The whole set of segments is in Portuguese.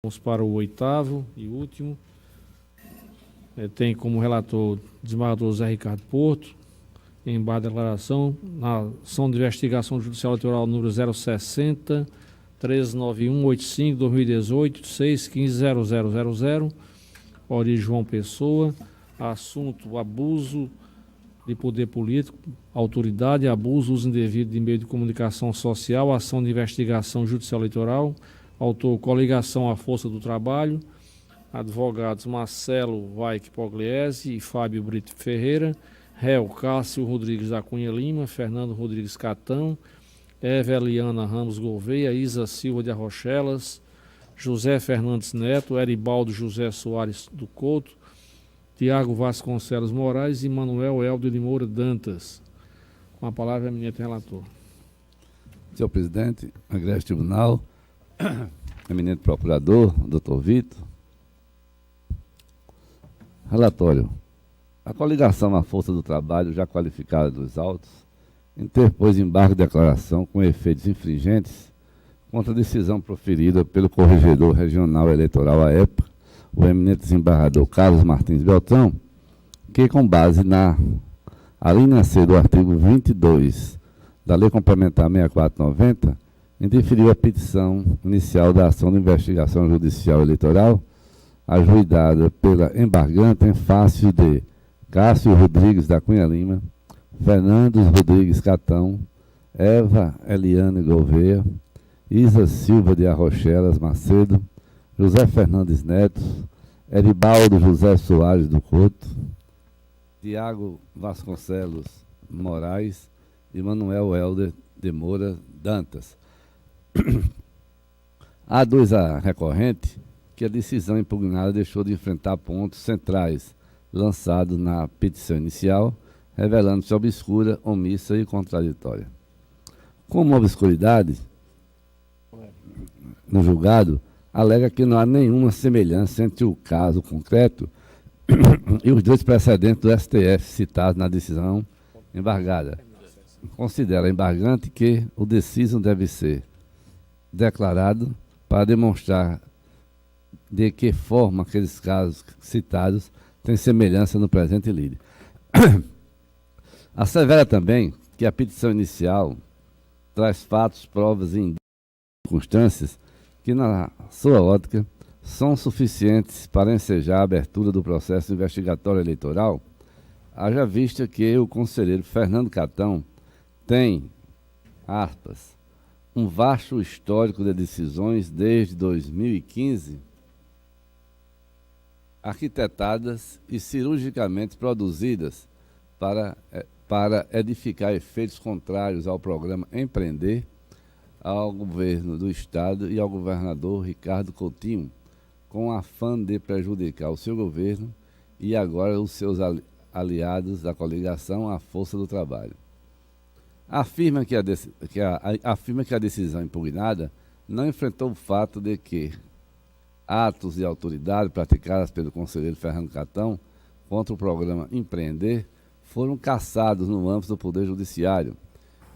Vamos para o oitavo e último. Tem como relator o desembargador Zé Ricardo Porto, em base da declaração, na ação de investigação judicial eleitoral número 060 39185 2018 6150000, origem João Pessoa, assunto abuso de poder político, autoridade, abuso, uso indevido de meio de comunicação social, ação de investigação judicial eleitoral, autor coligação à força do trabalho, advogados Marcelo Vaik Pogliese e Fábio Brito Ferreira, réu Cássio Rodrigues da Cunha Lima, Fernando Rodrigues Catão, Eveliana Ramos Gouveia, Isa Silva de Arrochelas, José Fernandes Neto, Eribaldo José Soares do Couto, Tiago Vasconcelos Moraes e Manuel Helder de Moura Dantas. Com a palavra, eminente relator. Senhor presidente, egrégio tribunal, eminente procurador, doutor Vitor. Relatório. A coligação à força do trabalho, já qualificada dos autos, interpôs embargo de declaração com efeitos infringentes contra a decisão proferida pelo Corregedor Regional Eleitoral à época, o eminente desembargador Carlos Martins Beltrão, que, com base na alínea C do artigo 22 da Lei Complementar 6490, indeferiu a petição inicial da ação de investigação judicial eleitoral, ajuizada pela embargante em face de Cássio Rodrigues da Cunha Lima, Fernando Rodrigues Catão, Eva Eliane Gouveia, Isa Silva de Arrochelas Macedo, José Fernandes Neto, Eribaldo José Soares do Couto, Tiago Vasconcelos Moraes e Manuel Helder de Moura Dantas. Há dois a recorrente que a decisão impugnada deixou de enfrentar pontos centrais lançados na petição inicial, revelando-se obscura, omissa e contraditória. Como obscuridade, no julgado, alega que não há nenhuma semelhança entre o caso concreto e os dois precedentes do STF citados na decisão embargada. Considera embargante que o deciso deve ser declarado para demonstrar de que forma aqueles casos citados têm semelhança no presente lide. Assevera também que a petição inicial traz fatos, provas e circunstâncias que, na sua ótica, são suficientes para ensejar a abertura do processo investigatório eleitoral, haja vista que o conselheiro Fernando Catão tem, aspas, um vasto histórico de decisões desde 2015, arquitetadas e cirurgicamente produzidas para edificar efeitos contrários ao programa Empreender, ao governo do Estado e ao governador Ricardo Coutinho, com afã de prejudicar o seu governo e agora os seus aliados da coligação à força do trabalho. Afirma que a decisão impugnada não enfrentou o fato de que atos de autoridade praticados pelo conselheiro Fernando Catão contra o programa Empreender foram cassados no âmbito do Poder Judiciário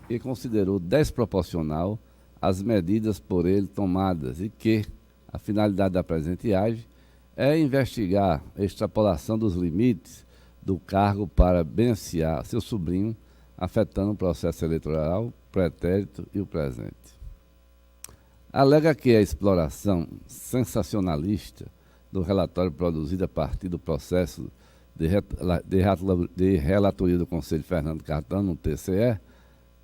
e considerou desproporcional as medidas por ele tomadas e que a finalidade da presente age é investigar a extrapolação dos limites do cargo para beneficiar seu sobrinho, afetando o processo eleitoral, pretérito e o presente. Alega que a exploração sensacionalista do relatório produzido a partir do processo de relatoria do Conselho Fernando Catão no TCE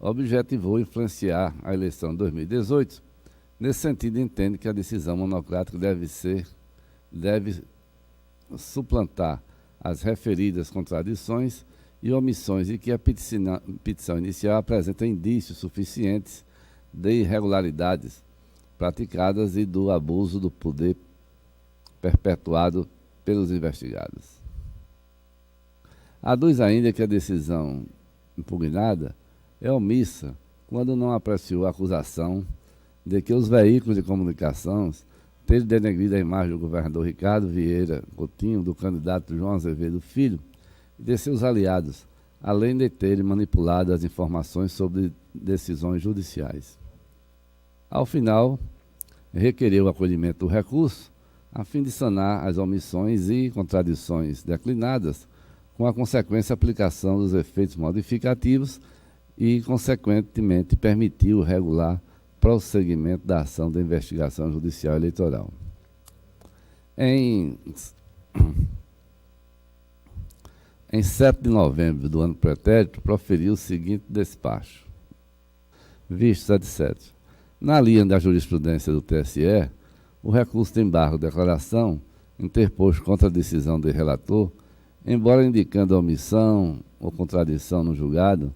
objetivou influenciar a eleição de 2018. Nesse sentido, entende que a decisão monocrática deve suplantar as referidas contradições e omissões e que a petição inicial apresenta indícios suficientes de irregularidades praticadas e do abuso do poder perpetuado pelos investigados. Aduz ainda que a decisão impugnada é omissa quando não apreciou a acusação de que os veículos de comunicação terem denegrido a imagem do governador Ricardo Vieira Coutinho, do candidato João Azevedo Filho e de seus aliados, além de terem manipulado as informações sobre decisões judiciais. Ao final, requerer o acolhimento do recurso a fim de sanar as omissões e contradições declinadas, com a consequência aplicação dos efeitos modificativos e, consequentemente, permitir o regular prosseguimento da ação da investigação judicial eleitoral. Em 7 de novembro do ano pretérito, proferiu o seguinte despacho. Visto, etc. Na linha da jurisprudência do TSE, o recurso de embargo-declaração, interposto contra a decisão do relator, embora indicando omissão ou contradição no julgado,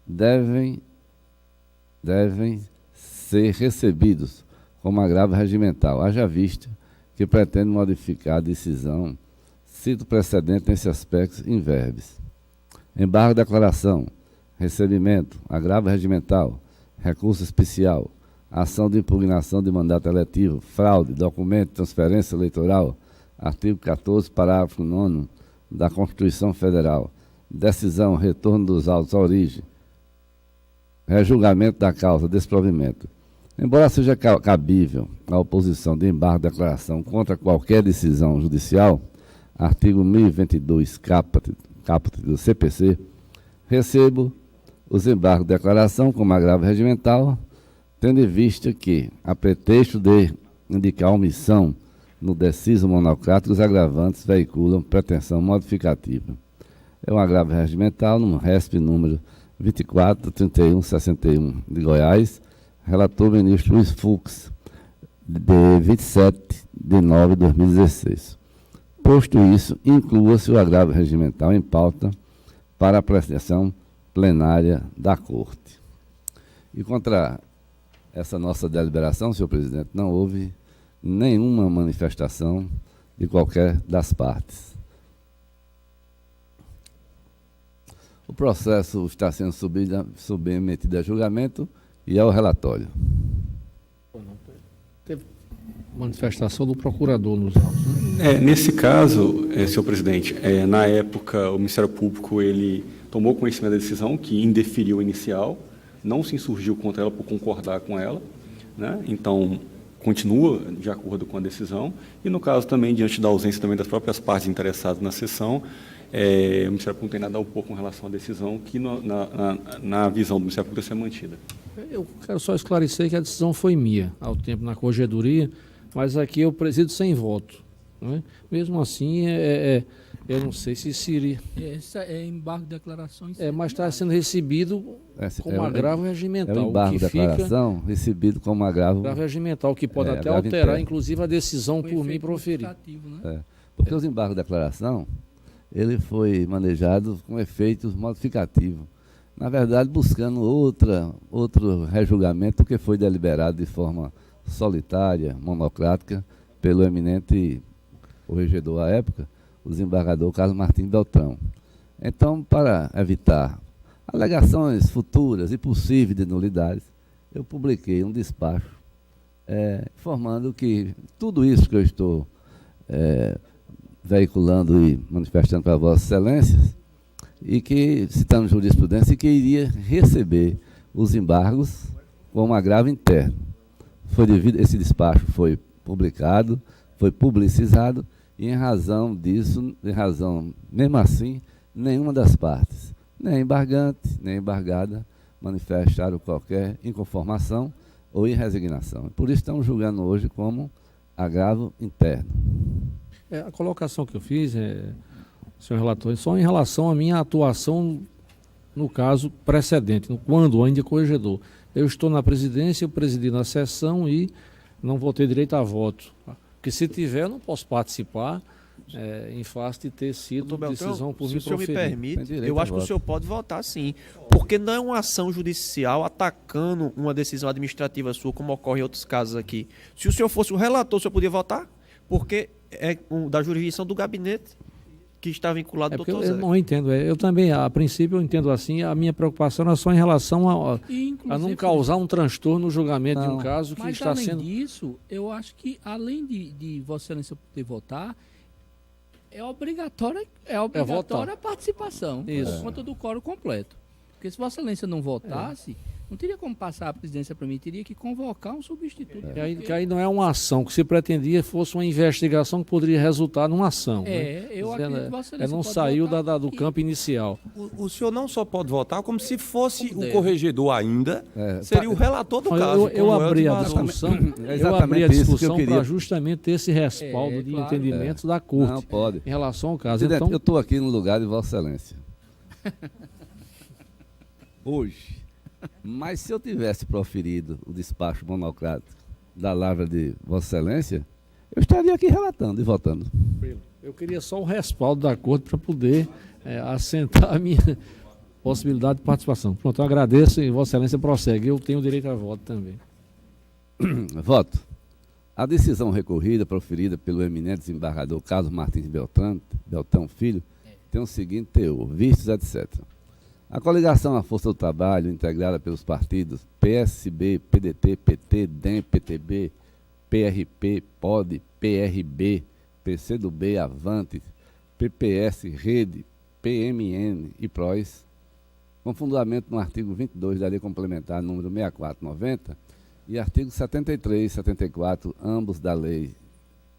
devem ser recebidos como agravo regimental, haja vista que pretende modificar a decisão, cito precedente nesse aspecto in verbis. Embargo-declaração, recebimento, agravo regimental, recurso especial, ação de impugnação de mandato eletivo, fraude, documento de transferência eleitoral, artigo 14, parágrafo 9º da Constituição Federal, decisão, retorno dos autos à origem, rejulgamento da causa, desprovimento. Embora seja cabível a oposição de embargo-declaração contra qualquer decisão judicial, artigo 1022, caput do CPC, recebo os embargos-declaração como agravo regimental, tendo em vista que, a pretexto de indicar omissão no deciso monocrático, os agravantes veiculam pretensão modificativa. É um agravo regimental no RESP número 24.3161 de Goiás, relator ministro Luiz Fux, de 27 de nove de 2016. Posto isso, inclua-se o agravo regimental em pauta para a apreciação plenária da Corte. E contra essa nossa deliberação, senhor presidente, não houve nenhuma manifestação de qualquer das partes. O processo está sendo submetido a julgamento e ao relatório. Teve manifestação do procurador nos autos, né? Nesse caso, senhor presidente, na época o Ministério Público ele tomou conhecimento da decisão que indeferiu a inicial, não se insurgiu contra ela por concordar com ela, né? Então continua de acordo com a decisão, e no caso também, diante da ausência também das próprias partes interessadas na sessão, o Ministério Público tem nada a opor com relação à decisão que na visão do Ministério Público deve ser mantida. Eu quero só esclarecer que a decisão foi minha, ao tempo na corregedoria, mas aqui eu presido sem voto, né? Mesmo assim, eu não sei se seria... Essa é embargo de declarações. Mas está sendo recebido como agravo regimental. É o embargo de declaração recebido como agravo regimental, que pode até alterar, interno, inclusive, a decisão por mim proferir. Né? Porque os embargos de declaração, ele foi manejado com efeitos modificativos. Na verdade, buscando outro rejulgamento que foi deliberado de forma solitária, monocrática, pelo eminente corregedor à época, o desembargador Carlos Martins Beltrão. Então, para evitar alegações futuras e possíveis de nulidades, eu publiquei um despacho informando que tudo isso que eu estou veiculando e manifestando para Vossas Excelências, e que, citando jurisprudência, que iria receber os embargos como agravo interno. Esse despacho foi publicado, foi publicizado, e em razão disso, mesmo assim, nenhuma das partes, nem embargante, nem embargada, manifestaram qualquer inconformação ou irresignação. Por isso estamos julgando hoje como agravo interno. A colocação que eu fiz, senhor relator, só em relação à minha atuação no caso precedente, quando ainda corregedor. Eu estou na presidência, eu presidi na sessão e não vou ter direito a voto. Porque se tiver, eu não posso participar em face de ter sido decisão por mim proferida. Se o senhor me permite, eu acho que o senhor pode votar sim, porque não é uma ação judicial atacando uma decisão administrativa sua, como ocorre em outros casos aqui. Se o senhor fosse o relator, o senhor podia votar? Porque é da jurisdição do gabinete que está vinculado ao doutor Zé. Eu não entendo. Eu também, a princípio, eu entendo assim, a minha preocupação é só em relação a não causar um transtorno no julgamento de um caso que está sendo... Mas, além disso, eu acho que, além de Vossa Excelência poder votar, é obrigatória a participação, por conta do quórum completo. Porque se Vossa Excelência não votasse, não teria como passar a presidência para mim, teria que convocar um substituto. Que aí não é uma ação, que se pretendia fosse uma investigação que poderia resultar numa ação. Eu acredito que Vossa Excelência não pode saiu votar do campo inicial. O senhor não só pode votar, como se fosse o corregedor ainda, seria o relator do Eu, caso. eu como é o abri a Desmazão. discussão, É eu abri a exatamente isso que eu discussão queria. para justamente ter esse respaldo de claro. entendimentos da Corte Não pode. em relação ao caso. Presidente, Então, eu estou aqui no lugar de Vossa Excelência. Hoje. Mas se eu tivesse proferido o despacho monocrático da lavra de Vossa Excelência, eu estaria aqui relatando e votando. eu queria só o respaldo da Corte para poder assentar a minha possibilidade de participação. Pronto, eu agradeço e Vossa Excelência prossegue. Eu tenho direito a voto também. Voto. A decisão recorrida, proferida pelo eminente desembargador Carlos Martins Beltrão Filho, tem o seguinte teor, vistos, etc. A coligação à Força do Trabalho, integrada pelos partidos PSB, PDT, PT, DEM, PTB, PRP, POD, PRB, PCdoB, Avante, PPS, Rede, PMN e PROS, com fundamento no artigo 22 da Lei Complementar número 6490 e artigo 73 e 74, ambos da Lei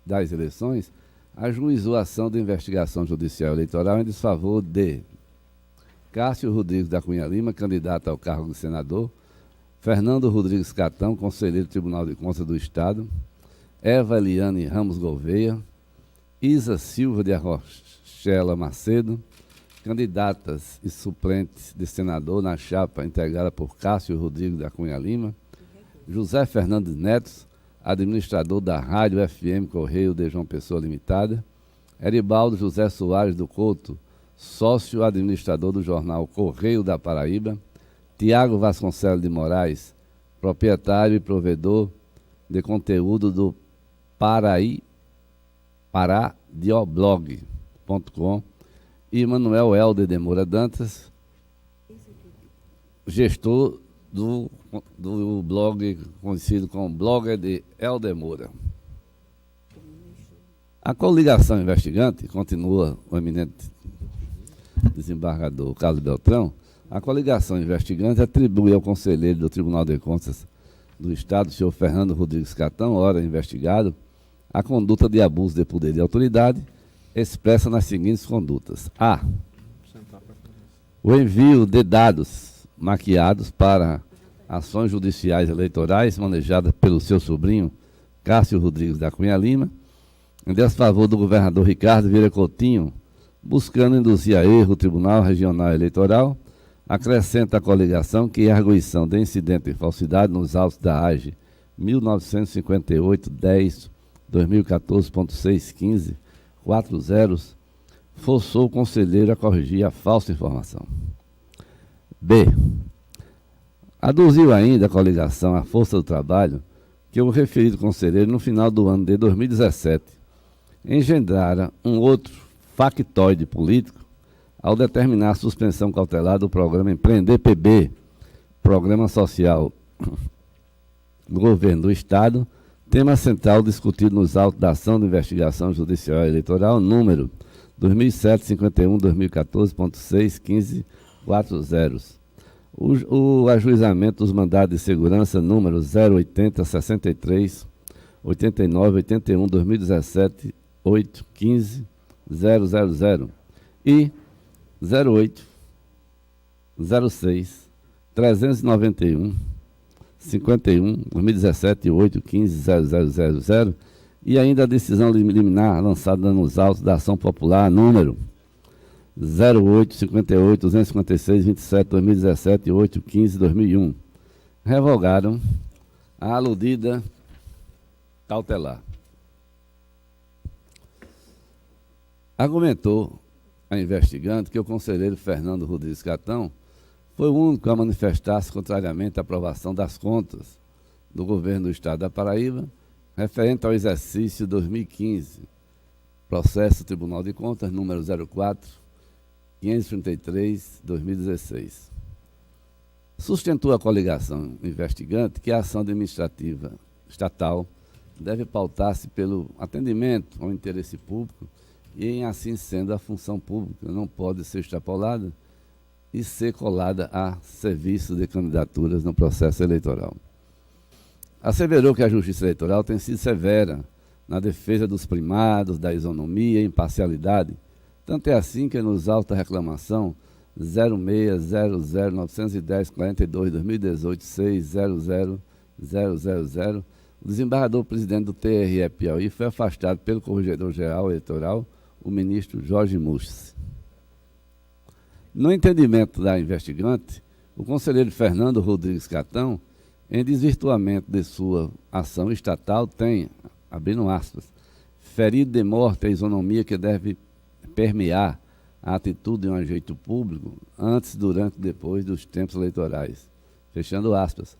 das Eleições, ajuizou a ação de investigação judicial eleitoral em desfavor de Cássio Rodrigues da Cunha Lima, candidato ao cargo de senador, Fernando Rodrigues Catão, conselheiro do Tribunal de Contas do Estado, Eva Eliane Ramos Gouveia, Isa Silva de Arrochela Macedo, candidatas e suplentes de senador na chapa integrada por Cássio Rodrigues da Cunha Lima, José Fernandes Neto, administrador da Rádio FM Correio de João Pessoa Limitada, Eribaldo José Soares do Couto, sócio administrador do jornal Correio da Paraíba, Tiago Vasconcelos de Moraes, proprietário e provedor de conteúdo do paradioblog.com, e Manuel Helder de Moura Dantas, gestor do blog conhecido como Blogger de Helder Moura. A coligação investigante, continua o eminente desembargador Carlos Beltrão, a coligação investigante atribui ao conselheiro do Tribunal de Contas do Estado, senhor Fernando Rodrigues Catão, ora investigado, a conduta de abuso de poder de autoridade, expressa nas seguintes condutas. A. O envio de dados maquiados para ações judiciais eleitorais manejadas pelo seu sobrinho, Cássio Rodrigues da Cunha Lima, em desfavor do governador Ricardo Vieira Coutinho, buscando induzir a erro o Tribunal Regional Eleitoral, acrescenta a coligação que a arguição de incidente de falsidade nos autos da AGE 1958-10-2014.615, 4 zeros, forçou o conselheiro a corrigir a falsa informação. B. Aduziu ainda a coligação à Força do Trabalho que o referido conselheiro, no final do ano de 2017, engendrara um outro factoide político ao determinar a suspensão cautelar do programa Empreender PB, Programa Social do Governo do Estado, tema central discutido nos autos da ação de investigação judicial eleitoral número 2007-51-2014.615-40. O ajuizamento dos mandados de segurança número 080 63 89 81 2017 815 000 e 08 06 391 51 2017 815 0000 e ainda a decisão liminar lançada nos autos da ação popular número 08 58 256 27 2017 8 15 2001 revogaram a aludida cautelar. Argumentou a investigante que o conselheiro Fernando Rodrigues Catão foi o único a manifestar-se contrariamente à aprovação das contas do governo do Estado da Paraíba, referente ao exercício 2015, processo Tribunal de Contas, número 04-533-2016. Sustentou a coligação investigante que a ação administrativa estatal deve pautar-se pelo atendimento ao interesse público e, em assim sendo, a função pública não pode ser extrapolada e ser colada a serviço de candidaturas no processo eleitoral. Asseverou que a Justiça Eleitoral tem sido severa na defesa dos primados, da isonomia e imparcialidade. Tanto é assim que nos autos da reclamação 0600-910-42-2018-600-000, o desembargador-presidente do TRE Piauí foi afastado pelo Corregedor-Geral Eleitoral, o ministro Jorge Mussi. No entendimento da investigante, o conselheiro Fernando Rodrigues Catão, em desvirtuamento de sua ação estatal, tem, abrindo aspas, ferido de morte a isonomia que deve permear a atitude em um agente público antes, durante e depois dos tempos eleitorais. Fechando aspas.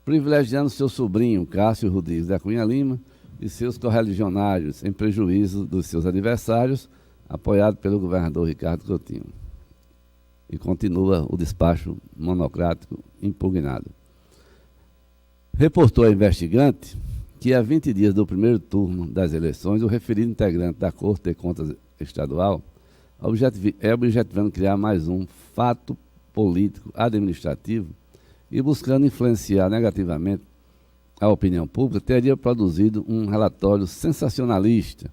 Privilegiando seu sobrinho, Cássio Rodrigues da Cunha Lima, e seus correligionários em prejuízo dos seus adversários, apoiado pelo governador Ricardo Coutinho. E continua o despacho monocrático impugnado. Reportou a investigante que, há 20 dias do primeiro turno das eleições, o referido integrante da Corte de Contas Estadual objetivando criar mais um fato político administrativo e buscando influenciar negativamente a opinião pública, teria produzido um relatório sensacionalista,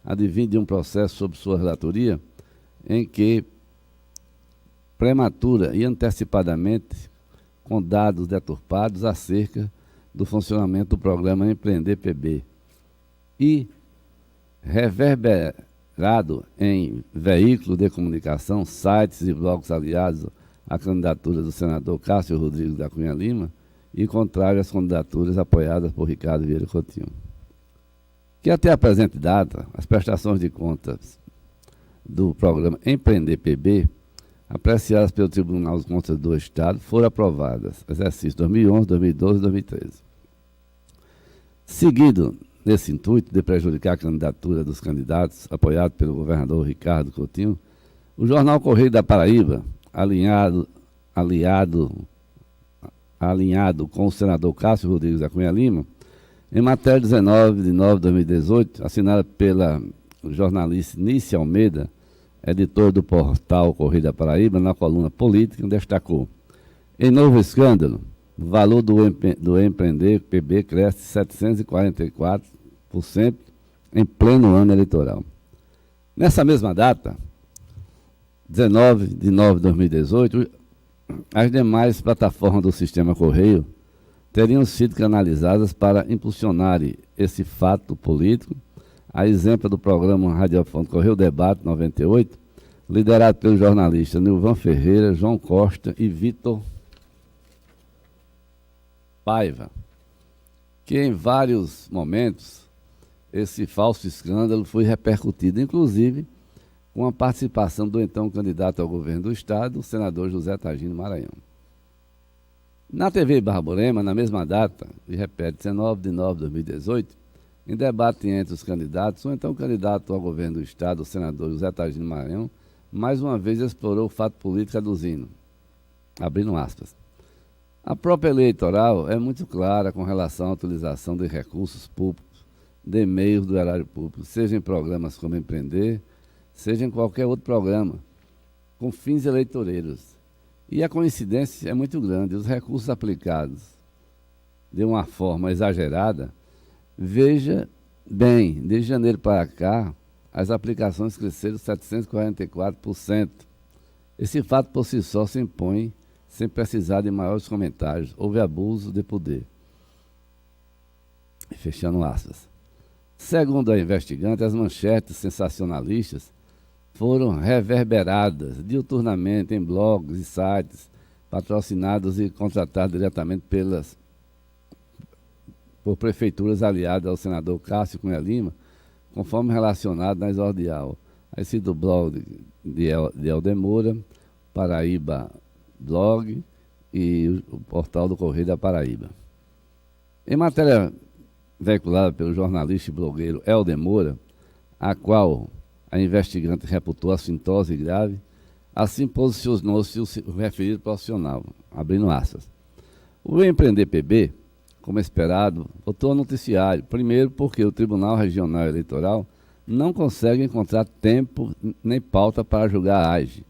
advindo de um processo sob sua relatoria, em que, prematura e antecipadamente, com dados deturpados acerca do funcionamento do programa Empreender PB e reverberado em veículos de comunicação, sites e blogs aliados à candidatura do senador Cássio Rodrigues da Cunha Lima e contrário às candidaturas apoiadas por Ricardo Vieira Coutinho. Que até a presente data, as prestações de contas do programa Empreender PB, apreciadas pelo Tribunal de Contas do Estado, foram aprovadas, exercício 2011, 2012 e 2013. Seguido nesse intuito de prejudicar a candidatura dos candidatos, apoiado pelo governador Ricardo Coutinho, o jornal Correio da Paraíba, alinhado com o senador Cássio Rodrigues da Cunha Lima, em matéria 19 de nove de 2018, assinada pela jornalista Nícia Almeida, editor do portal Correio da Paraíba, na coluna Política, destacou: em novo escândalo, o valor do Empreender PB cresce 744% em pleno ano eleitoral. Nessa mesma data, 19 de nove de 2018, as demais plataformas do sistema Correio teriam sido canalizadas para impulsionarem esse fato político, a exemplo do programa radiofônico Correio Debate 98, liderado pelo jornalista Nilvan Ferreira, João Costa e Vitor Paiva, que em vários momentos esse falso escândalo foi repercutido, inclusive com a participação do então candidato ao governo do Estado, o senador José Tagino Maranhão. Na TV Borborema, na mesma data, e repete, 19 de nove de 2018, em debate entre os candidatos, o então candidato ao governo do Estado, o senador José Tagino Maranhão, mais uma vez explorou o fato político aduzindo, abrindo aspas, a própria lei eleitoral é muito clara com relação à utilização de recursos públicos, de meios do erário público, seja em programas como Empreender, seja em qualquer outro programa, com fins eleitoreiros. E a coincidência é muito grande, os recursos aplicados de uma forma exagerada. Veja bem, de janeiro para cá, as aplicações cresceram 744%. Esse fato por si só se impõe sem precisar de maiores comentários. Houve abuso de poder. Fechando aspas. Segundo a investigante, as manchetes sensacionalistas foram reverberadas diuturnamente em blogs e sites patrocinados e contratados diretamente por prefeituras aliadas ao senador Cássio Cunha Lima, conforme relacionado na exordial. Aí cito o blog de Eldemora, Paraíba Blog e o portal do Correio da Paraíba. Em matéria veiculada pelo jornalista e blogueiro Eldemora, a qual a investigante reputou assintose grave, assim posicionou-se o referido profissional, abrindo aspas. O Empreender PB, como esperado, votou no noticiário, primeiro porque o Tribunal Regional Eleitoral não consegue encontrar tempo nem pauta para julgar a AGE,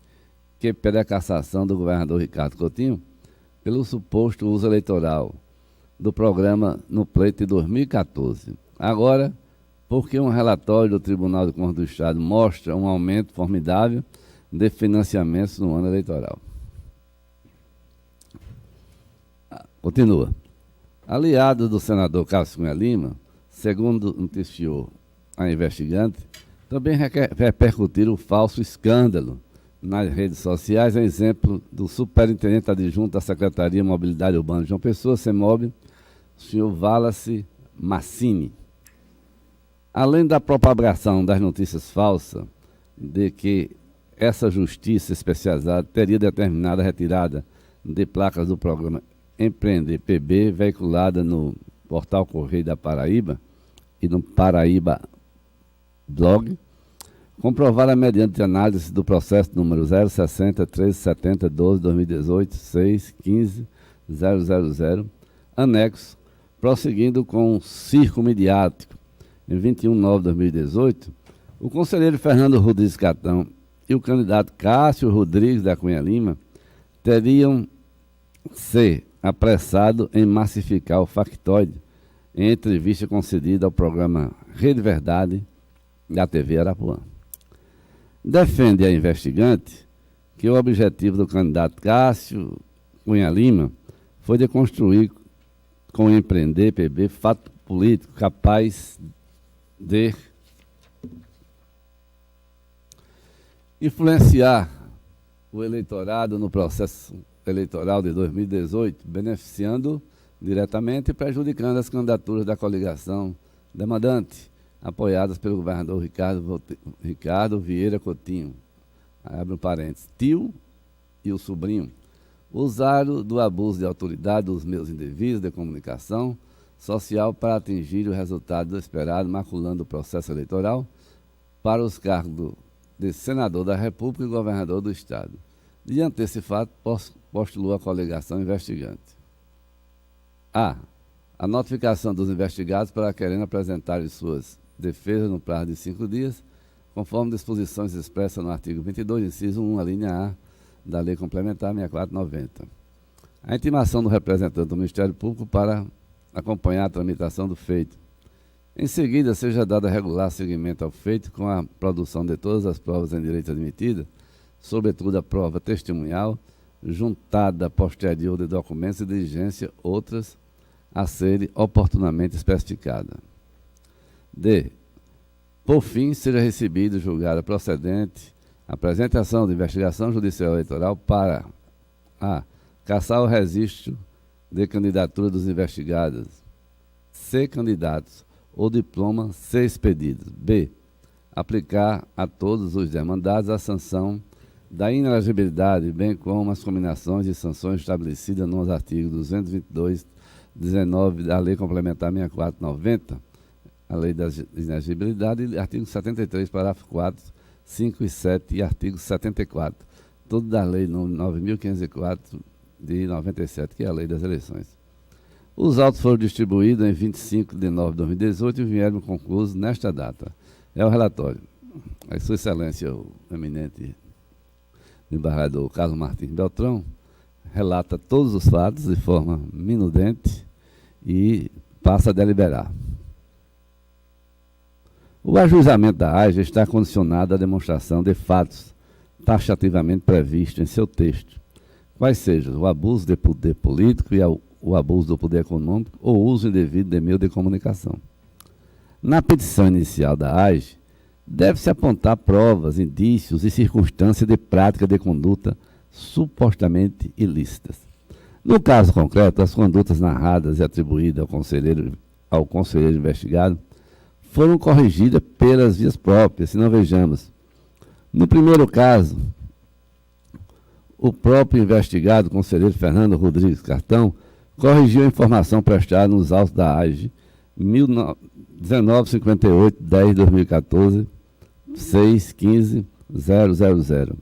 que pede a cassação do governador Ricardo Coutinho pelo suposto uso eleitoral do programa no pleito de 2014. Agora, porque um relatório do Tribunal de Contas do Estado mostra um aumento formidável de financiamentos no ano eleitoral. Continua. Aliado do senador Cássio Cunha Lima, segundo noticiou a investigante, também repercutiram o falso escândalo nas redes sociais, a exemplo do superintendente adjunto da Secretaria de Mobilidade Urbana de João Pessoa, CEMOB, o senhor Wallace Massini. Além da propagação das notícias falsas de que essa justiça especializada teria determinado a retirada de placas do programa Empreender PB, veiculada no portal Correio da Paraíba e no Paraíba Blog, comprovada mediante análise do processo número 060 1370 12 2018 6 15 000, anexo, prosseguindo com um circo midiático em 21/9/2018, o conselheiro Fernando Rodrigues Catão e o candidato Cássio Rodrigues da Cunha Lima teriam se apressado em massificar o factoide em entrevista concedida ao programa Rede Verdade da TV Arapuã. Defende a investigante que o objetivo do candidato Cássio Cunha Lima foi de construir com o Empreender PB fato político capaz de influenciar o eleitorado no processo eleitoral de 2018, beneficiando diretamente e prejudicando as candidaturas da coligação demandante, apoiadas pelo governador Ricardo Vieira Coutinho, abre um parênteses, tio e o sobrinho, usaram do abuso de autoridade dos meios indevidos de comunicação social para atingir o resultado esperado, maculando o processo eleitoral para os cargos de senador da República e governador do Estado. Diante desse fato, postulou a coligação investigante. A notificação dos investigados para querendo apresentar suas defesas no prazo de 5 dias, conforme disposições expressas no artigo 22, inciso 1, a linha A, da Lei Complementar 6490. A intimação do representante do Ministério Público para acompanhar a tramitação do feito. Em seguida, seja dado regular seguimento ao feito com a produção de todas as provas em direito admitida, sobretudo a prova testemunhal, juntada posterior de documentos de diligência, outras a serem oportunamente especificadas. D. Por fim, seja recebida e julgada procedente a apresentação de investigação judicial eleitoral para a. Cassar o registro de candidatura dos investigados, C. Candidatos ou diploma ser expedidos. B. Aplicar a todos os demandados a sanção da inelegibilidade, bem como as combinações de sanções estabelecidas nos artigos 222, 19 da Lei Complementar 6490, a Lei da Inelegibilidade, e artigo 73, parágrafo 4, 5 e 7 e artigo 74, tudo da Lei 9.504 de 97, que é a Lei das Eleições. Os autos foram distribuídos em 25 de nove de 2018 e vieram concluídos nesta data. É o relatório. A Sua Excelência, o eminente embargador Carlos Martins Beltrão, relata todos os fatos de forma minudente e passa a deliberar. O ajuizamento da AIGE está condicionado à demonstração de fatos taxativamente previstos em seu texto, quais sejam o abuso de poder político e o abuso do poder econômico ou uso indevido de meio de comunicação. Na petição inicial da AIGE, deve-se apontar provas, indícios e circunstâncias de prática de conduta supostamente ilícitas. No caso concreto, as condutas narradas e atribuídas ao conselheiro investigado foram corrigidas pelas vias próprias, se não vejamos. No primeiro caso, o próprio investigado, conselheiro Fernando Rodrigues Catão, corrigiu a informação prestada nos autos da AIGE 1958, 10 de 2014, 6, 15, 000.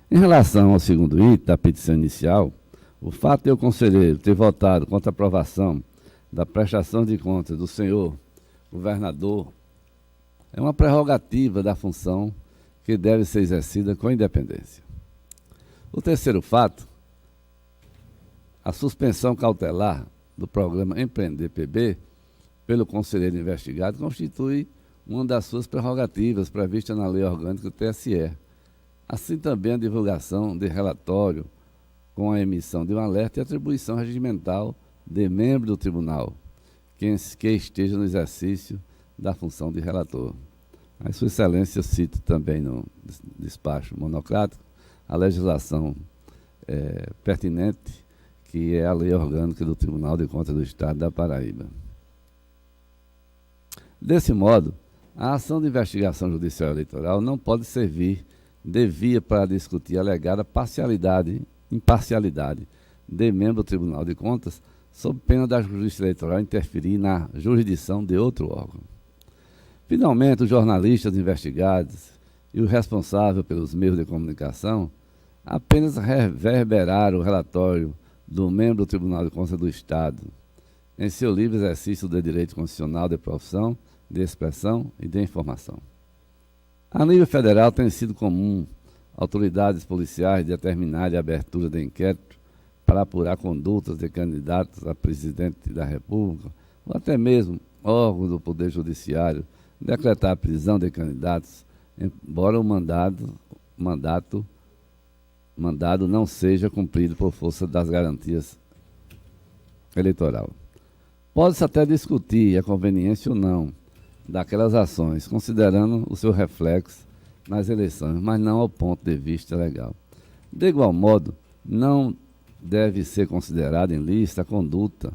Em relação ao segundo item da petição inicial, o fato de o conselheiro ter votado contra a aprovação da prestação de contas do senhor governador é uma prerrogativa da função que deve ser exercida com independência. O terceiro fato, a suspensão cautelar do programa Empreender PB pelo conselheiro investigado constitui uma das suas prerrogativas prevista na Lei Orgânica do TSE. Assim também a divulgação de relatório com a emissão de um alerta e atribuição regimental de membro do tribunal, que esteja no exercício da função de relator. A Sua Excelência cita também no despacho monocrático a legislação pertinente, que é a Lei Orgânica do Tribunal de Contas do Estado da Paraíba. Desse modo, a ação de investigação judicial eleitoral não pode servir de via para discutir a alegada imparcialidade de membro do Tribunal de Contas, sob pena da Justiça Eleitoral interferir na jurisdição de outro órgão. Finalmente, os jornalistas investigados e o responsável pelos meios de comunicação apenas reverberaram o relatório do membro do Tribunal de Contas do Estado em seu livre exercício do direito constitucional de profissão, de expressão e de informação. A nível federal tem sido comum autoridades policiais determinarem a abertura de inquérito para apurar condutas de candidatos a presidente da República ou até mesmo órgãos do Poder Judiciário decretar a prisão de candidatos, embora o mandado não seja cumprido por força das garantias eleitoral. Pode-se até discutir a conveniência ou não daquelas ações, considerando o seu reflexo nas eleições, mas não ao ponto de vista legal. De igual modo, não deve ser considerada ilícita a conduta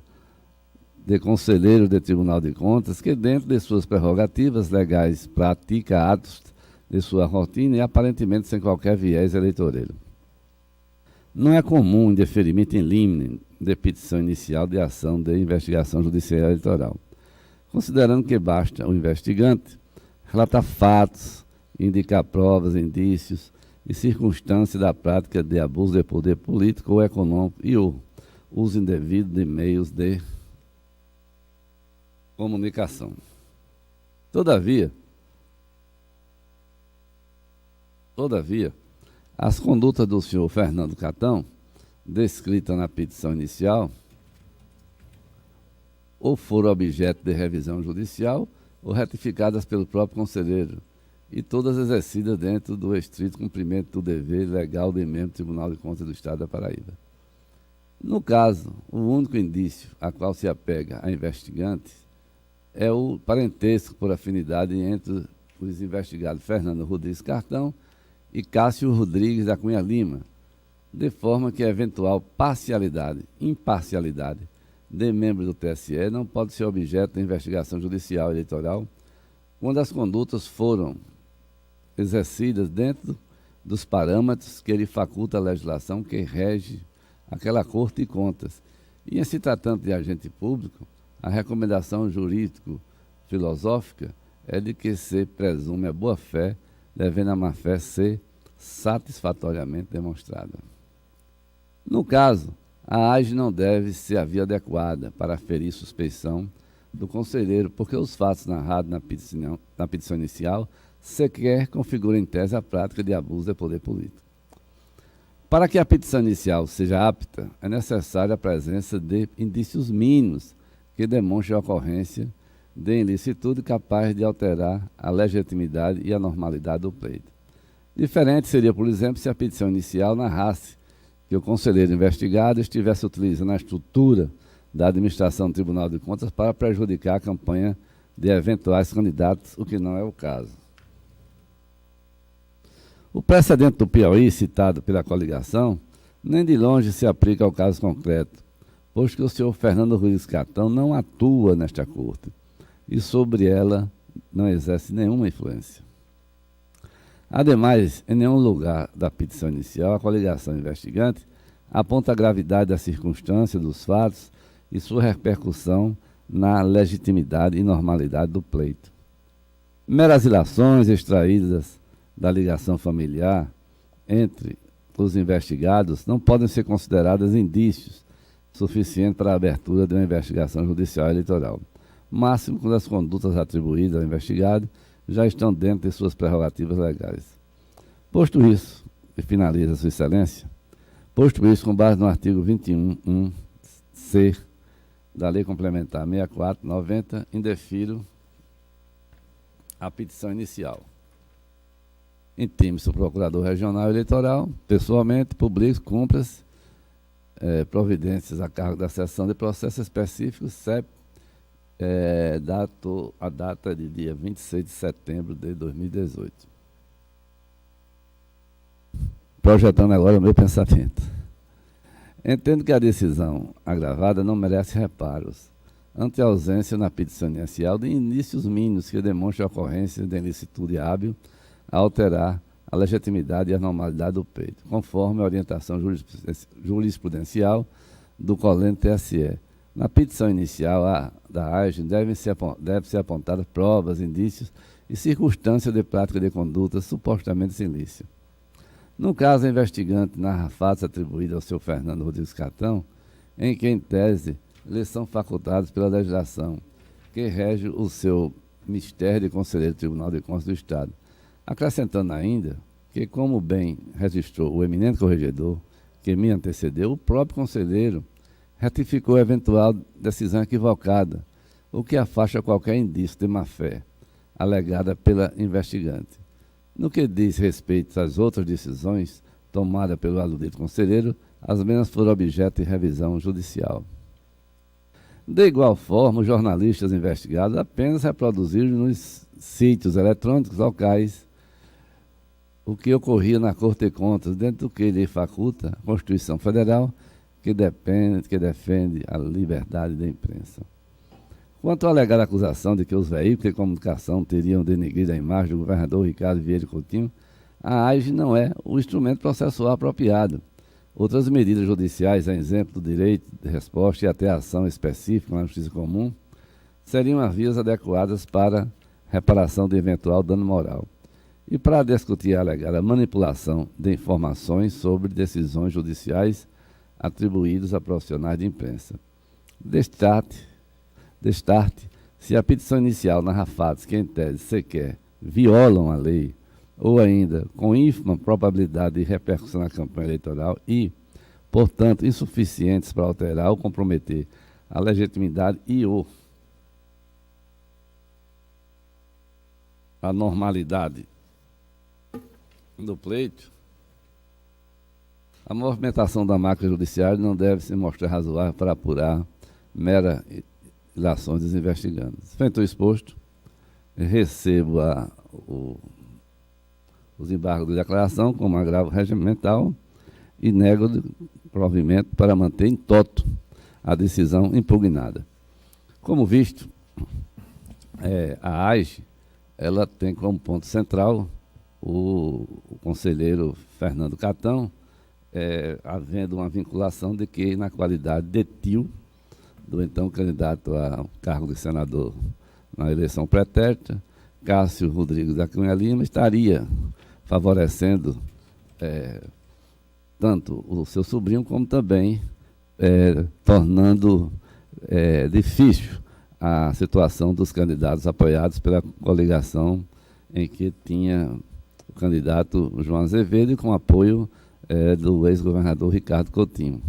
de conselheiro de Tribunal de Contas que, dentro de suas prerrogativas legais, pratica atos de sua rotina e aparentemente sem qualquer viés eleitoreiro. Não é comum indeferimento in limine de petição inicial de ação de investigação judicial eleitoral, considerando que basta o investigante relatar fatos, indicar provas, indícios e circunstâncias da prática de abuso de poder político ou econômico e ou uso indevido de meios de comunicação. Todavia, as condutas do senhor Fernando Catão, descritas na petição inicial, ou foram objeto de revisão judicial ou retificadas pelo próprio conselheiro, e todas exercidas dentro do estrito cumprimento do dever legal de membro do Tribunal de Contas do Estado da Paraíba. No caso, o único indício a qual se apega a investigante é o parentesco por afinidade entre os investigados Fernando Rodrigues Cartão e Cássio Rodrigues da Cunha Lima, de forma que a eventual imparcialidade de membros do TSE não pode ser objeto de investigação judicial eleitoral quando as condutas foram exercidas dentro dos parâmetros que lhe faculta a legislação que rege aquela Corte de Contas. E, em se tratando de agente público, a recomendação jurídico-filosófica é de que se presume a boa-fé, devendo a má-fé ser satisfatoriamente demonstrada. No caso, a AGE não deve ser a via adequada para aferir suspeição do conselheiro, porque os fatos narrados na petição inicial sequer configuram em tese a prática de abuso de poder político. Para que a petição inicial seja apta, é necessária a presença de indícios mínimos que demonstrem a ocorrência de ilicitude capaz de alterar a legitimidade e a normalidade do pleito. Diferente seria, por exemplo, se a petição inicial narrasse que o conselheiro investigado estivesse utilizando a estrutura da administração do Tribunal de Contas para prejudicar a campanha de eventuais candidatos, o que não é o caso. O precedente do Piauí, citado pela coligação, nem de longe se aplica ao caso concreto, pois que o senhor Fernando Ruiz Catão não atua nesta corte e sobre ela não exerce nenhuma influência. Ademais, em nenhum lugar da petição inicial, a coligação investigante aponta a gravidade da circunstância dos fatos e sua repercussão na legitimidade e normalidade do pleito. Meras ilações extraídas da ligação familiar entre os investigados não podem ser consideradas indícios suficientes para a abertura de uma investigação judicial eleitoral, máximo quando as condutas atribuídas ao investigado já estão dentro de suas prerrogativas legais. Posto isso, e finaliza Sua Excelência, Posto isso, com base no artigo 21.1c da Lei Complementar 64/90, indefiro a petição inicial. Intime-se o Procurador Regional Eleitoral, pessoalmente, publique, cumpra-se providências a cargo da seção de processos específicos, CEP, a data de dia 26 de setembro de 2018. Projetando agora o meu pensamento. Entendo que a decisão agravada não merece reparos, ante a ausência na petição inicial de indícios mínimos que demonstrem a ocorrência de ilicitude hábil a alterar a legitimidade e a normalidade do pleito, conforme a orientação jurisprudencial do colente TSE. Na petição inicial da AGE deve ser apontadas provas, indícios e circunstâncias de prática de conduta supostamente ilícita. No caso, a investigante narra fatos atribuídos ao senhor Fernando Rodrigues Catão, em que, em tese, lhes são facultados pela legislação que rege o seu mistério de conselheiro do Tribunal de Contas do Estado, acrescentando ainda que, como bem registrou o eminente corregedor que me antecedeu, o próprio conselheiro ratificou a eventual decisão equivocada, o que afasta qualquer indício de má-fé alegada pela investigante. No que diz respeito às outras decisões tomadas pelo aludido conselheiro, as mesmas foram objeto de revisão judicial. De igual forma, os jornalistas investigados apenas reproduziram nos sítios eletrônicos locais o que ocorria na Corte de Contas, dentro do que lhe faculta a Constituição Federal, que defende a liberdade da imprensa. Quanto à alegada acusação de que os veículos de comunicação teriam denegrido a imagem do governador Ricardo Vieira Coutinho, a AGE não é o instrumento processual apropriado. Outras medidas judiciais, a exemplo do direito de resposta e até ação específica na justiça comum, seriam as vias adequadas para reparação de eventual dano moral e para discutir a alegada manipulação de informações sobre decisões judiciais atribuídas a profissionais de imprensa. Destarte, se a petição inicial narra fatos que, em tese, sequer violam a lei, ou ainda com ínfima probabilidade de repercussão na campanha eleitoral e, portanto, insuficientes para alterar ou comprometer a legitimidade e ou a normalidade do pleito, a movimentação da máquina judiciária não deve se mostrar razoável para apurar mera ilações dos investigandos. Feito o exposto, recebo os embargos de declaração como agravo regimental e nego o provimento para manter em toto a decisão impugnada. Como visto, a AGE ela tem como ponto central o conselheiro Fernando Catão, havendo uma vinculação de que, na qualidade de tio do então candidato ao cargo de senador na eleição pretérita, Cássio Rodrigues da Cunha Lima, estaria favorecendo tanto o seu sobrinho como também tornando difícil a situação dos candidatos apoiados pela coligação em que tinha o candidato João Azevedo e com apoio do ex-governador Ricardo Coutinho.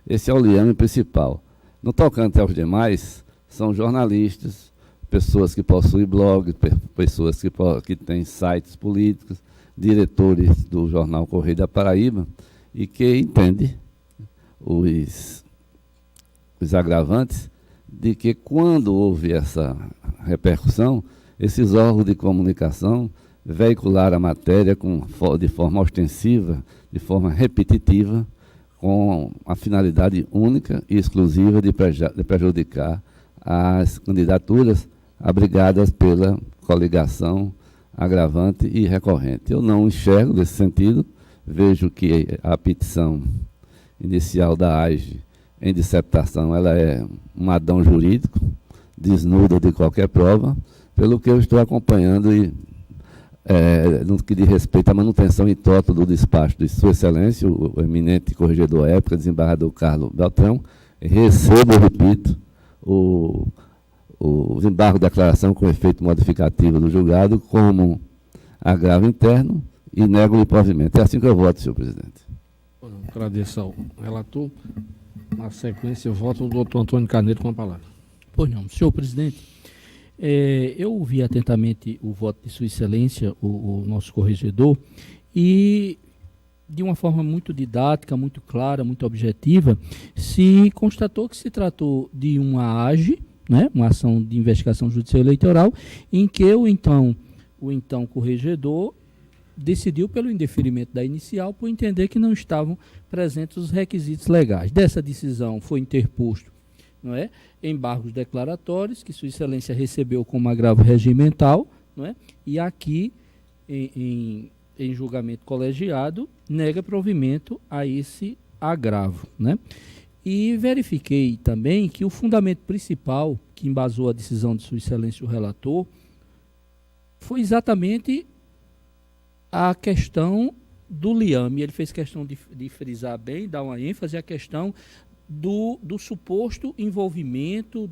Esse é o liame principal. No tocante aos demais, são jornalistas, pessoas que possuem blog, pessoas que têm sites políticos, diretores do jornal Correio da Paraíba, e que entendem os agravantes de que, quando houve essa repercussão, esses órgãos de comunicação veicularam a matéria de forma ostensiva, de forma repetitiva, com a finalidade única e exclusiva de prejudicar as candidaturas abrigadas pela coligação agravante e recorrente. Eu não enxergo desse sentido, vejo que a petição inicial da AGE em dissertação ela é um adão jurídico, desnuda de qualquer prova, pelo que eu estou acompanhando e no que diz respeito à manutenção em toto do despacho de Sua Excelência, o eminente corregedor à época, desembargador Carlos Beltrão, recebo, repito, o desembargo de declaração com efeito modificativo do julgado como agravo interno e nego o provimento. É assim que eu voto, senhor presidente. Agradeço ao relator. Na sequência, eu voto o doutor Antônio Carneiro com a palavra. Pois não, senhor presidente, eu ouvi atentamente o voto de Sua Excelência, o nosso corregedor, e de uma forma muito didática, muito clara, muito objetiva, se constatou que se tratou de uma AGE, né, uma ação de investigação judicial eleitoral, em que o então corregedor decidiu pelo indeferimento da inicial por entender que não estavam presentes os requisitos legais. Dessa decisão foi interposto, não é, embargos declaratórios, que Sua Excelência recebeu como agravo regimental, não é, e aqui, em julgamento colegiado, nega provimento a esse agravo, né? E verifiquei também que o fundamento principal que embasou a decisão de Sua Excelência o relator foi exatamente a questão do liame. Ele fez questão de frisar bem, dar uma ênfase à questão do suposto envolvimento,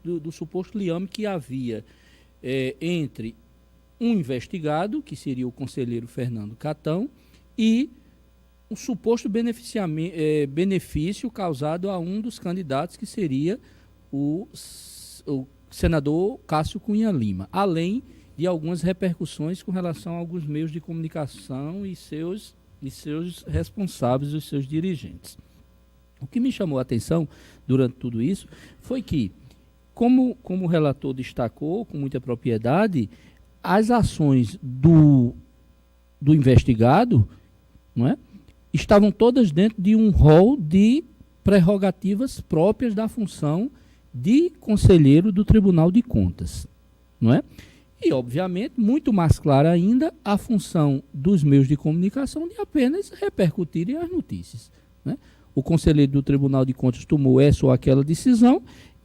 do suposto liame que havia entre um investigado, que seria o conselheiro Fernando Catão, e um suposto benefício causado a um dos candidatos, que seria o senador Cássio Cunha Lima, além de algumas repercussões com relação a alguns meios de comunicação e seus responsáveis, os seus dirigentes. O que me chamou a atenção durante tudo isso foi que, como o relator destacou com muita propriedade, as ações do investigado, não é, estavam todas dentro de um rol de prerrogativas próprias da função de conselheiro do Tribunal de Contas, não é? E, obviamente, muito mais clara ainda, a função dos meios de comunicação de apenas repercutirem as notícias, né? O conselheiro do Tribunal de Contas tomou essa ou aquela decisão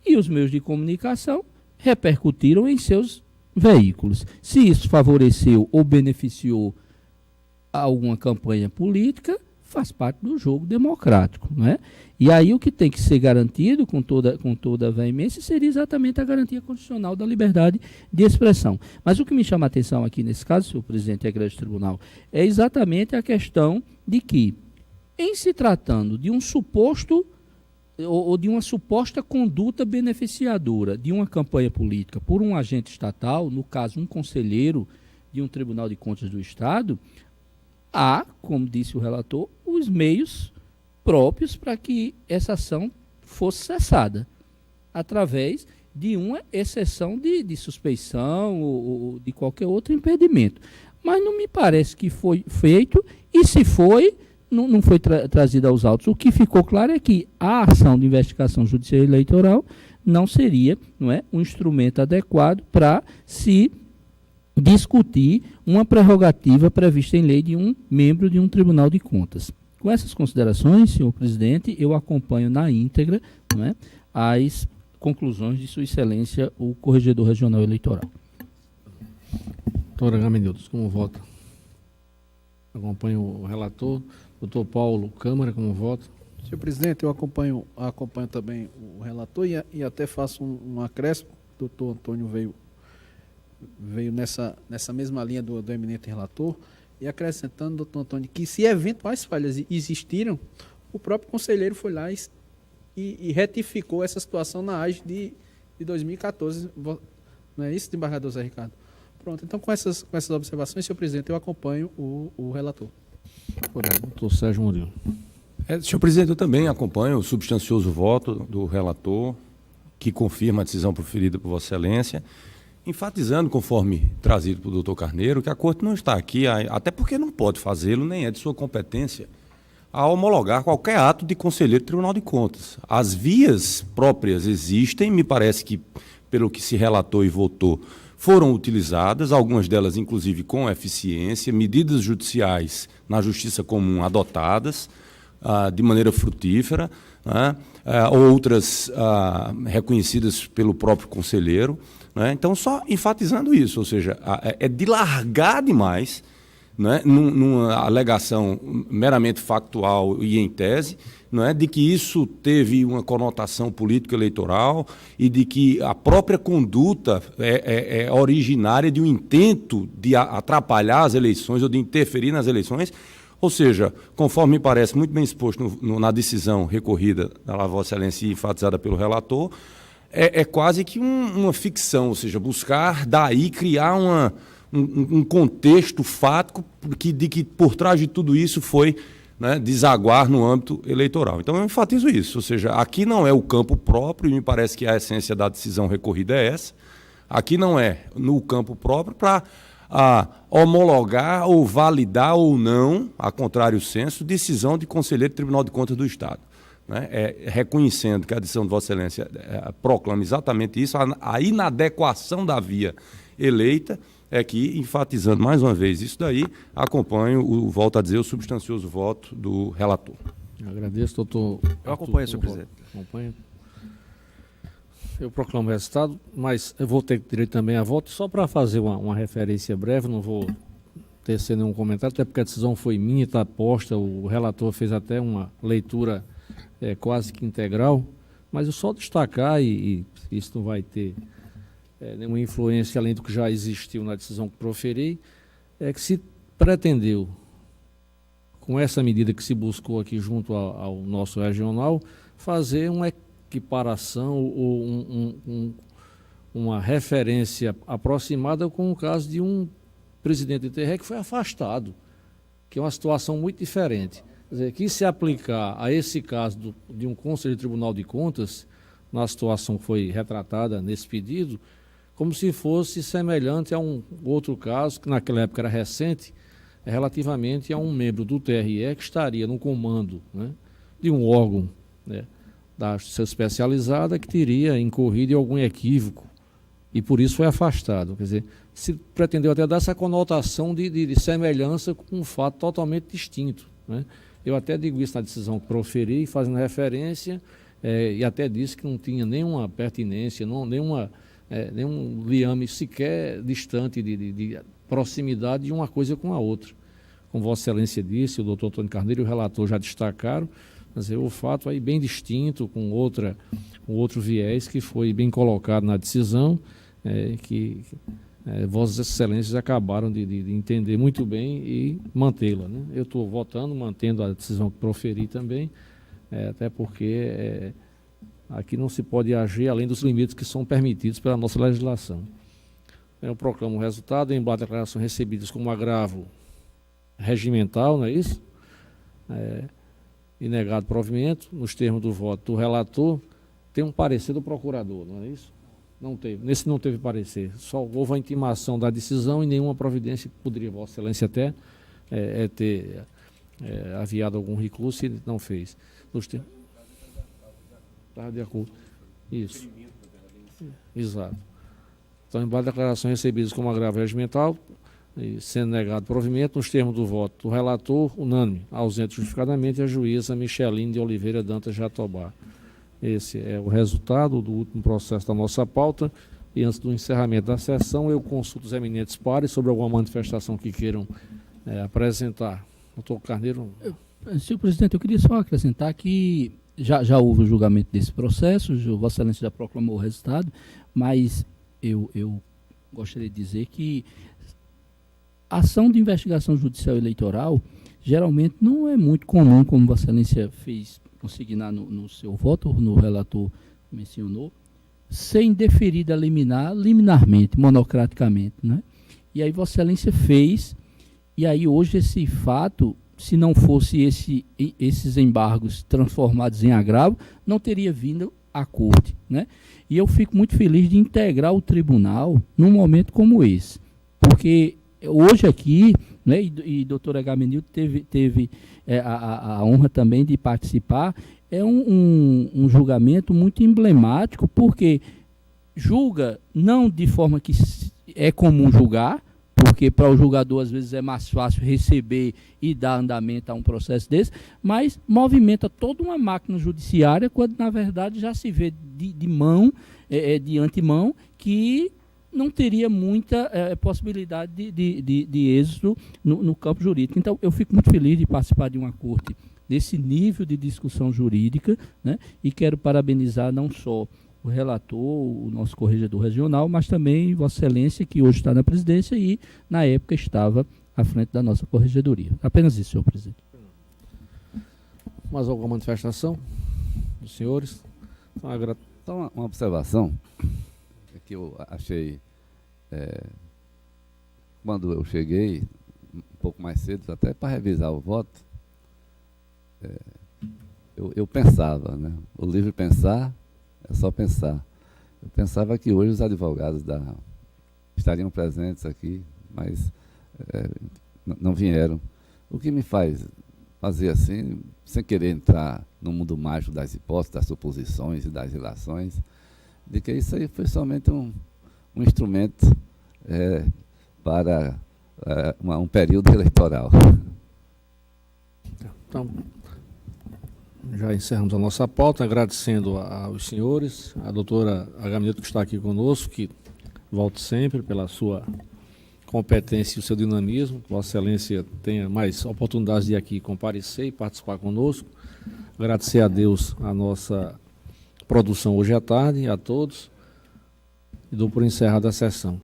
e os meios de comunicação repercutiram em seus veículos. Se isso favoreceu ou beneficiou alguma campanha política, faz parte do jogo democrático, não é? E aí o que tem que ser garantido com toda a veemência seria exatamente a garantia constitucional da liberdade de expressão. Mas o que me chama a atenção aqui nesse caso, senhor presidente e egresso tribunal, é exatamente a questão de que, em se tratando de um suposto ou de uma suposta conduta beneficiadora de uma campanha política por um agente estatal, no caso um conselheiro de um Tribunal de Contas do Estado, há, como disse o relator, os meios próprios para que essa ação fosse cessada, através de uma exceção de suspeição ou de qualquer outro impedimento. Mas não me parece que foi feito, e se foi, não foi trazida aos autos. O que ficou claro é que a ação de investigação judicial eleitoral não seria, não é, um instrumento adequado para se discutir uma prerrogativa prevista em lei de um membro de um Tribunal de Contas. Com essas considerações, senhor presidente, eu acompanho na íntegra, não é, as conclusões de Sua Excelência, o Corregedor Regional Eleitoral. Doutora Gamenildos, como vota? Acompanho o relator. Doutor Paulo Câmara, como vota? Senhor presidente, eu acompanho também o relator e até faço um acréscimo. O doutor Antônio veio nessa mesma linha do eminente relator, e acrescentando, doutor Antônio, que se eventuais falhas existiram, o próprio conselheiro foi lá e retificou essa situação na AGE de 2014. Não é isso, desembargador Zé Ricardo? Pronto, então com essas observações, senhor presidente, eu acompanho o relator. Doutor Sérgio Murilo. Senhor presidente, eu também acompanho o substancioso voto do relator, que confirma a decisão proferida por Vossa Excelência, enfatizando, conforme trazido pelo doutor Carneiro, que a Corte não está aqui, até porque não pode fazê-lo, nem é de sua competência, a homologar qualquer ato de conselheiro do Tribunal de Contas. As vias próprias existem, me parece que, pelo que se relatou e votou, foram utilizadas, algumas delas, inclusive, com eficiência, medidas judiciais na Justiça Comum adotadas de maneira frutífera, né? Outras reconhecidas pelo próprio conselheiro. Né? Então, só enfatizando isso, ou seja, é de largar demais, né, numa alegação meramente factual e em tese, não é, de que isso teve uma conotação político-eleitoral e de que a própria conduta é originária de um intento de atrapalhar as eleições ou de interferir nas eleições, Ou seja, conforme me parece muito bem exposto na decisão recorrida da Vossa Excelência e enfatizada pelo relator, é quase que uma ficção, ou seja, buscar daí criar um contexto fático de que por trás de tudo isso foi, né, desaguar no âmbito eleitoral. Então eu enfatizo isso, ou seja, aqui não é o campo próprio, e me parece que a essência da decisão recorrida é essa, aqui não é no campo próprio para homologar ou validar ou não, a contrário senso, decisão de conselheiro do Tribunal de Contas do Estado. Né? Reconhecendo que a decisão de Vossa Excelência proclama exatamente isso, a inadequação da via eleita, é que, enfatizando mais uma vez isso daí, acompanho, volto a dizer, o substancioso voto do relator. Eu agradeço, doutor. Eu acompanho, senhor presidente. Acompanho. Eu proclamo o resultado, mas eu vou ter direito também a voto, só para fazer uma referência breve, não vou tecer nenhum comentário, até porque a decisão foi minha, está posta, o relator fez até uma leitura quase que integral, mas eu só destacar, e isso não vai ter nenhuma influência além do que já existiu na decisão que proferi, é que se pretendeu, com essa medida que se buscou aqui junto ao nosso regional, fazer uma equiparação ou uma referência aproximada com o caso de um presidente do TRE que foi afastado, que é uma situação muito diferente. Quer dizer, que se aplicar a esse caso de um Conselho de Tribunal de Contas, na situação que foi retratada nesse pedido, como se fosse semelhante a um outro caso, que naquela época era recente, relativamente a um membro do TRE que estaria no comando, né, de um órgão, né, da justiça especializada, que teria incorrido em algum equívoco e por isso foi afastado. Quer dizer, se pretendeu até dar essa conotação de semelhança com um fato totalmente distinto, né? Eu até digo isso na decisão que proferi, fazendo referência, e até disse que não tinha nenhuma pertinência, nenhum liame sequer distante de proximidade de uma coisa com a outra. Como Vossa Excelência disse, o doutor Antônio Carneiro e o relator já destacaram, mas o fato aí bem distinto, com outro viés que foi bem colocado na decisão, que Vossas Excelências acabaram de entender muito bem e mantê-la, né? Eu estou votando, mantendo a decisão que proferi também, até porque aqui não se pode agir além dos limites que são permitidos pela nossa legislação. Eu proclamo o resultado, embora a declaração recebidas como agravo regimental, não é isso? E negado provimento, nos termos do voto do relator, tem um parecer do procurador, não é isso? Não teve. Nesse não teve parecer. Só houve a intimação da decisão e nenhuma providência que poderia, Vossa Excelência, até ter aviado algum recurso e não fez. Está de acordo. Isso. Exato. Então, embora a declaração recebidas como agravo regimental, e sendo negado provimento, nos termos do voto do relator, unânime, ausente justificadamente, a juíza Micheline de Oliveira Dantas Jatobá. Esse é o resultado do último processo da nossa pauta. E antes do encerramento da sessão, eu consulto os eminentes pares sobre alguma manifestação que queiram apresentar. Doutor Carneiro. Senhor presidente, eu queria só acrescentar que já houve o julgamento desse processo, Vossa Excelência já proclamou o resultado, mas eu gostaria de dizer que a ação de investigação judicial eleitoral geralmente não é muito comum, como Vossa Excelência fez consignar no seu voto, no relator mencionou, ser indeferida liminarmente, monocraticamente, né? E aí Vossa Excelência fez, e aí hoje esse fato, se não fosse esses embargos transformados em agravo, não teria vindo à corte, né? E eu fico muito feliz de integrar o tribunal num momento como esse, porque hoje aqui, né, e doutora Gamenil teve a honra também de participar, é um julgamento muito emblemático, porque julga não de forma que é comum julgar, porque para o julgador às vezes é mais fácil receber e dar andamento a um processo desse, mas movimenta toda uma máquina judiciária, quando na verdade já se vê de antemão que não teria muita possibilidade de êxito no campo jurídico. Então, eu fico muito feliz de participar de uma corte desse nível de discussão jurídica, né? E quero parabenizar não só o relator, o nosso corregedor regional, mas também Vossa Excelência, que hoje está na presidência e, na época, estava à frente da nossa corregedoria. Apenas isso, senhor presidente. Mais alguma manifestação dos senhores? Então, uma observação que eu achei, quando eu cheguei, um pouco mais cedo, até para revisar o voto, eu pensava, né? O livre pensar é só pensar. Eu pensava que hoje os advogados estariam presentes aqui, mas não vieram. O que me faz fazer assim, sem querer entrar no mundo mágico das hipóteses, das suposições e das relações, de que isso aí foi somente um instrumento para um período eleitoral. Então, já encerramos a nossa pauta, agradecendo aos senhores, a doutora Agamenito que está aqui conosco, que volte sempre pela sua competência e o seu dinamismo, que Vossa Excelência tenha mais oportunidades de aqui comparecer e participar conosco. Agradecer a Deus a nossa produção hoje à tarde, a todos, e dou por encerrada a sessão.